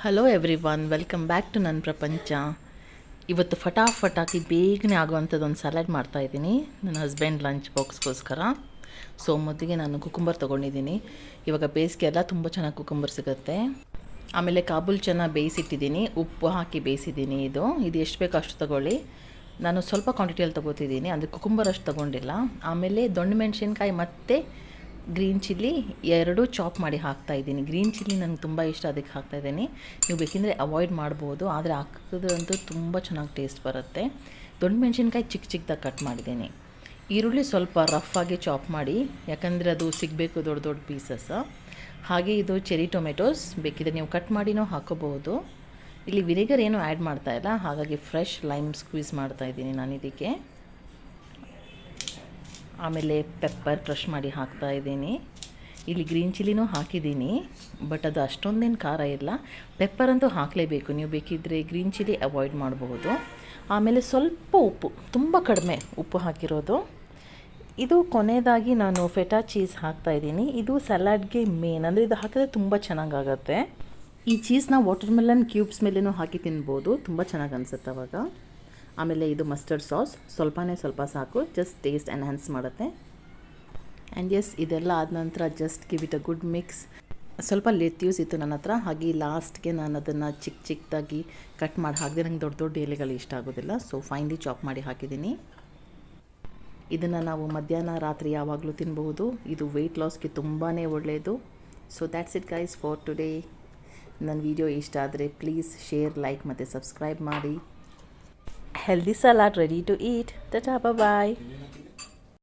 Hello everyone, welcome back to ನನ್ನ ಪ್ರಪಂಚ. ಇವತ್ತು ಫಟಾಫಟಾಕಿ ಬೇಗನೆ ಆಗುವಂಥದ್ದು ಒಂದು ಸಲಾಡ್ ಮಾಡ್ತಾಯಿದ್ದೀನಿ ನನ್ನ ಹಸ್ಬೆಂಡ್ ಲಂಚ್ ಬಾಕ್ಸ್ಗೋಸ್ಕರ. ಸೊ ಮೊದಲಿಗೆ ನಾನು ಕುಕುಂಬರ್ ತೊಗೊಂಡಿದ್ದೀನಿ. ಇವಾಗ ಬೇಸಿಗೆ ಎಲ್ಲ ತುಂಬ ಚೆನ್ನಾಗಿ ಕುಕುಂಬರ್ ಸಿಗುತ್ತೆ. ಆಮೇಲೆ ಕಾಬೂಲ್ ಚೆನ್ನಾಗಿ ಬೇಯಿಸಿಟ್ಟಿದ್ದೀನಿ, ಉಪ್ಪು ಹಾಕಿ ಬೇಯಿಸಿದ್ದೀನಿ. ಇದು ಎಷ್ಟು ಬೇಕೋ ಅಷ್ಟು ತೊಗೊಳ್ಳಿ. ನಾನು ಸ್ವಲ್ಪ ಕ್ವಾಂಟಿಟಿಯಲ್ಲಿ ತೊಗೋತಿದ್ದೀನಿ, ಅಂದರೆ ಕುಕುಂಬರ್ ಅಷ್ಟು ತೊಗೊಂಡಿಲ್ಲ. ಆಮೇಲೆ ದೊಣ್ಣೆ ಮೆಣಸಿನ್ಕಾಯಿ ಮತ್ತು ಗ್ರೀನ್ ಚಿಲ್ಲಿ ಎರಡೂ ಚಾಪ್ ಮಾಡಿ ಹಾಕ್ತಾಯಿದ್ದೀನಿ. ಗ್ರೀನ್ ಚಿಲ್ಲಿ ನನಗೆ ತುಂಬ ಇಷ್ಟ, ಅದಕ್ಕೆ ಹಾಕ್ತಾಯಿದ್ದೀನಿ. ನೀವು ಬೇಕೆಂದರೆ ಅವಾಯ್ಡ್ ಮಾಡ್ಬೋದು, ಆದರೆ ಹಾಕಿದ್ರಂತೂ ತುಂಬ ಚೆನ್ನಾಗಿ ಟೇಸ್ಟ್ ಬರುತ್ತೆ. ದೊಣ್ಣೆ ಮೆಣಸಿನ್ಕಾಯಿ ಚಿಕ್ಕ ಚಿಕ್ಕದಾಗಿ ಕಟ್ ಮಾಡಿದ್ದೀನಿ. ಈರುಳ್ಳಿ ಸ್ವಲ್ಪ ರಫ್ ಆಗಿ ಚಾಪ್ ಮಾಡಿ, ಯಾಕಂದರೆ ಅದು ಸಿಗಬೇಕು ದೊಡ್ಡ ದೊಡ್ಡ ಪೀಸಸ್. ಹಾಗೆ ಇದು ಚೆರಿ ಟೊಮೆಟೊಸ್ ಬೇಕಿದ್ರೆ ನೀವು ಕಟ್ ಮಾಡಿನೂ ಹಾಕೋಬಹುದು. ಇಲ್ಲಿ ವಿನೆಗರ್ ಏನೂ ಆ್ಯಡ್ ಮಾಡ್ತಾಯಿಲ್ಲ, ಹಾಗಾಗಿ ಫ್ರೆಶ್ ಲೈಮ್ ಸ್ಕ್ವೀಸ್ ಮಾಡ್ತಾಯಿದ್ದೀನಿ ನಾನು ಇದಕ್ಕೆ. ಆಮೇಲೆ ಪೆಪ್ಪರ್ ಕ್ರಷ್ ಮಾಡಿ ಹಾಕ್ತಾಯಿದ್ದೀನಿ. ಇಲ್ಲಿ ಗ್ರೀನ್ ಚಿಲ್ಲಿನೂ ಹಾಕಿದ್ದೀನಿ, ಬಟ್ ಅದು ಅಷ್ಟೊಂದೇನು ಖಾರ ಇಲ್ಲ. ಪೆಪ್ಪರ್ ಅಂತೂ ಹಾಕಲೇಬೇಕು, ನೀವು ಬೇಕಿದ್ದರೆ ಗ್ರೀನ್ ಚಿಲ್ಲಿ ಅವಾಯ್ಡ್ ಮಾಡಬಹುದು. ಆಮೇಲೆ ಸ್ವಲ್ಪ ಉಪ್ಪು, ತುಂಬ ಕಡಿಮೆ ಉಪ್ಪು ಹಾಕಿರೋದು. ಇದು ಕೊನೆಯದಾಗಿ ನಾನು ಫೆಟಾ ಚೀಸ್ ಹಾಕ್ತಾಯಿದ್ದೀನಿ. ಇದು ಸಲಾಡ್ಗೆ ಮೇನ್, ಅಂದರೆ ಇದು ಹಾಕಿದ್ರೆ ತುಂಬ ಚೆನ್ನಾಗಾಗತ್ತೆ. ಈ ಚೀಸ್ನ ವಾಟರ್ ಮೆಲನ್ ಕ್ಯೂಬ್ಸ್ ಮೇಲೇನೂ ಹಾಕಿ ತಿನ್ಬೋದು, ತುಂಬ ಚೆನ್ನಾಗಿ ಅನಿಸುತ್ತೆ ಅವಾಗ. ಆಮೇಲೆ ಇದು ಮಸ್ಟರ್ಡ್ ಸಾಸ್ ಸ್ವಲ್ಪ ಸಾಕು, ಜಸ್ಟ್ ಟೇಸ್ಟ್ ಎನ್ಹ್ಯಾನ್ಸ್ ಮಾಡುತ್ತೆ. ಆ್ಯಂಡ್ ಎಸ್, ಇದೆಲ್ಲ ಆದ ನಂತರ just give it a good mix. ಸ್ವಲ್ಪ ಲೆಟ್ಯೂಸ್ ಇತ್ತು ನನ್ನ ಹತ್ರ, ಹಾಗೆ ಲಾಸ್ಟ್ಗೆ ನಾನು ಅದನ್ನು ಚಿಕ್ಕದಾಗಿ ಕಟ್ ಮಾಡಿ ಹಾಕಿದೆ. ನಂಗೆ ದೊಡ್ಡ ದೊಡ್ಡ ಎಲೆಗಳು ಇಷ್ಟ ಆಗೋದಿಲ್ಲ, ಸೊ ಫೈನ್ಲಿ ಚಾಪ್ ಮಾಡಿ ಹಾಕಿದ್ದೀನಿ. ಇದನ್ನು ನಾವು ಮಧ್ಯಾಹ್ನ ರಾತ್ರಿ ಯಾವಾಗಲೂ ತಿನ್ಬಹುದು. ಇದು ವೆಯ್ಟ್ ಲಾಸ್ಗೆ ತುಂಬಾ ಒಳ್ಳೆಯದು. So that's it guys for today. ನನ್ನ ವಿಡಿಯೋ ಇಷ್ಟ ಆದರೆ ಪ್ಲೀಸ್ ಶೇರ್, ಲೈಕ್ ಮತ್ತು ಸಬ್ಸ್ಕ್ರೈಬ್ ಮಾಡಿ. Healthy salad ready to eat. Tata, bye bye.